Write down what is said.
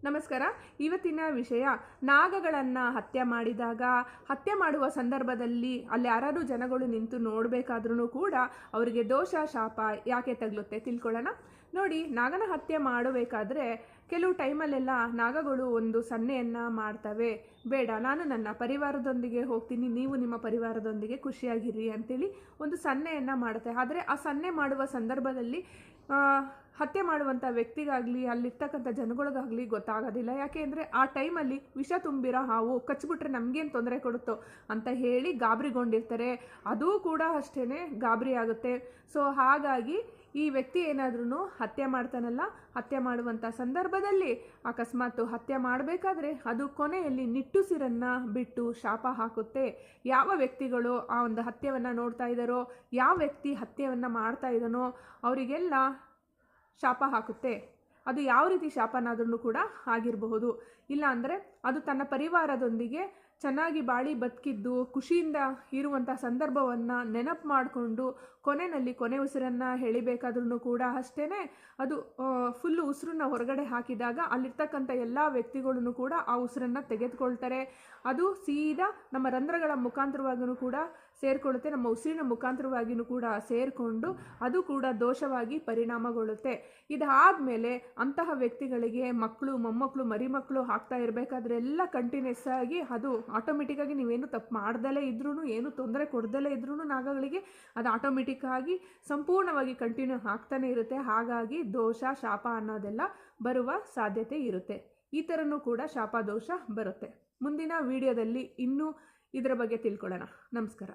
ನಮಸ್ಕಾರ. ಇವತ್ತಿನ ವಿಷಯ ನಾಗಗಳನ್ನು ಹತ್ಯೆ ಮಾಡಿದಾಗ, ಹತ್ಯೆ ಮಾಡುವ ಸಂದರ್ಭದಲ್ಲಿ ಅಲ್ಲಿ ಯಾರಾದರೂ ಜನಗಳು ನಿಂತು ನೋಡಬೇಕಾದ್ರೂ ಕೂಡ ಅವರಿಗೆ ದೋಷ ಶಾಪ ಯಾಕೆ ತಗಲುತ್ತೆ ತಿಳ್ಕೊಳ್ಳೋಣ. ನೋಡಿ, ನಾಗನ ಹತ್ಯೆ ಮಾಡಬೇಕಾದ್ರೆ ಕೆಲವು ಟೈಮಲ್ಲೆಲ್ಲ ನಾಗಗಳು ಒಂದು ಸನ್ನೆಯನ್ನು ಮಾಡ್ತವೆ. ಬೇಡ, ನಾನು ನನ್ನ ಪರಿವಾರದೊಂದಿಗೆ ಹೋಗ್ತೀನಿ, ನೀವು ನಿಮ್ಮ ಪರಿವಾರದೊಂದಿಗೆ ಖುಷಿಯಾಗಿರಿ ಅಂತೇಳಿ ಒಂದು ಸನ್ನೆಯನ್ನು ಮಾಡುತ್ತೆ. ಆದರೆ ಆ ಸನ್ನೆ ಮಾಡುವ ಸಂದರ್ಭದಲ್ಲಿ ಹತ್ಯೆ ಮಾಡುವಂಥ ವ್ಯಕ್ತಿಗಾಗಲಿ ಅಲ್ಲಿರ್ತಕ್ಕಂಥ ಜನಗಳಿಗಾಗಲಿ ಗೊತ್ತಾಗೋದಿಲ್ಲ. ಯಾಕೆ ಅಂದರೆ ಆ ಟೈಮಲ್ಲಿ ವಿಷ ತುಂಬಿರೋ ಹಾವು ಕಚ್ಬಿಟ್ರೆ ನಮಗೇನು ತೊಂದರೆ ಕೊಡುತ್ತೋ ಅಂತ ಹೇಳಿ ಗಾಬರಿಗೊಂಡಿರ್ತಾರೆ. ಅದೂ ಕೂಡ ಅಷ್ಟೇ ಗಾಬರಿ ಆಗುತ್ತೆ. ಸೊ ಹಾಗಾಗಿ ಈ ವ್ಯಕ್ತಿ ಏನಾದ್ರೂ ಹತ್ಯೆ ಮಾಡ್ತಾನಲ್ಲ, ಹತ್ಯೆ ಮಾಡುವಂಥ ಸಂದರ್ಭದಲ್ಲಿ ಅಕಸ್ಮಾತ್ ಹತ್ಯೆ ಮಾಡಬೇಕಾದ್ರೆ ಅದು ಕೊನೆಯಲ್ಲಿ ನಿಟ್ಟುಸಿರನ್ನು ಬಿಟ್ಟು ಶಾಪ ಹಾಕುತ್ತೆ. ಯಾವ ವ್ಯಕ್ತಿಗಳು ಆ ಒಂದು ಹತ್ಯೆಯನ್ನು ನೋಡ್ತಾ ಇದ್ದಾರೋ, ಯಾವ ವ್ಯಕ್ತಿ ಹತ್ಯೆಯನ್ನು ಮಾಡ್ತಾ ಇದ್ದಾನೋ ಅವರಿಗೆಲ್ಲ ಶಾಪ ಹಾಕುತ್ತೆ. ಅದು ಯಾವ ರೀತಿ ಶಾಪನಾದ್ರೂ ಕೂಡ ಆಗಿರಬಹುದು. ಇಲ್ಲ ಅಂದರೆ ಅದು ತನ್ನ ಪರಿವಾರದೊಂದಿಗೆ ಚೆನ್ನಾಗಿ ಬಾಳಿ ಬದುಕಿದ್ದು ಖುಷಿಯಿಂದ ಇರುವಂಥ ಸಂದರ್ಭವನ್ನು ನೆನಪು ಮಾಡಿಕೊಂಡು ಕೊನೆಯಲ್ಲಿ ಕೊನೆ ಉಸಿರನ್ನು ಎಳಿಬೇಕಾದ್ರೂ ಕೂಡ ಅಷ್ಟೇ ಅದು ಫುಲ್ಲು ಉಸಿರನ್ನ ಹೊರಗಡೆ ಹಾಕಿದಾಗ ಅಲ್ಲಿರ್ತಕ್ಕಂಥ ಎಲ್ಲ ವ್ಯಕ್ತಿಗಳೂ ಕೂಡ ಆ ಉಸಿರನ್ನು ತೆಗೆದುಕೊಳ್ತಾರೆ. ಅದು ಸೀದಾ ನಮ್ಮ ರಂಧ್ರಗಳ ಮುಖಾಂತರವಾಗಿಯೂ ಕೂಡ ಸೇರಿಕೊಳ್ಳುತ್ತೆ, ನಮ್ಮ ಉಸಿರಿನ ಮುಖಾಂತರವಾಗಿಯೂ ಕೂಡ ಸೇರಿಕೊಂಡು ಅದು ಕೂಡ ದೋಷವಾಗಿ ಪರಿಣಾಮಗೊಳ್ಳುತ್ತೆ. ಇದಾದಮೇಲೆ ಅಂತಹ ವ್ಯಕ್ತಿಗಳಿಗೆ ಮಕ್ಕಳು, ಮೊಮ್ಮಕ್ಕಳು, ಮರಿಮಕ್ಕಳು ಆಗ್ತಾ ಇರಬೇಕಾದ್ರೆ ಎಲ್ಲ ಕಂಟಿನ್ಯೂಸ್ ಆಗಿ ಅದು ಆಟೋಮೆಟಿಕ್ಕಾಗಿ ನೀವೇನು ತಪ್ಪು ಮಾಡ್ದಲೇ ಇದ್ರೂ, ಏನು ತೊಂದರೆ ಕೊಡ್ದಲೇ ಇದ್ರೂ ನಾಗಗಳಿಗೆ ಅದು ಆಟೋಮೆಟಿಕ್ಕಾಗಿ ಸಂಪೂರ್ಣವಾಗಿ ಕಂಟಿನ್ಯೂ ಆಗ್ತಾನೆ ಇರುತ್ತೆ. ಹಾಗಾಗಿ ದೋಷ ಶಾಪ ಅನ್ನೋದೆಲ್ಲ ಬರುವ ಸಾಧ್ಯತೆ ಇರುತ್ತೆ. ಈ ಥರನೂ ಕೂಡ ಶಾಪ ದೋಷ ಬರುತ್ತೆ. ಮುಂದಿನ ವಿಡಿಯೋದಲ್ಲಿ ಇನ್ನೂ ಇದರ ಬಗ್ಗೆ ತಿಳ್ಕೊಳ್ಳೋಣ. ನಮಸ್ಕಾರ.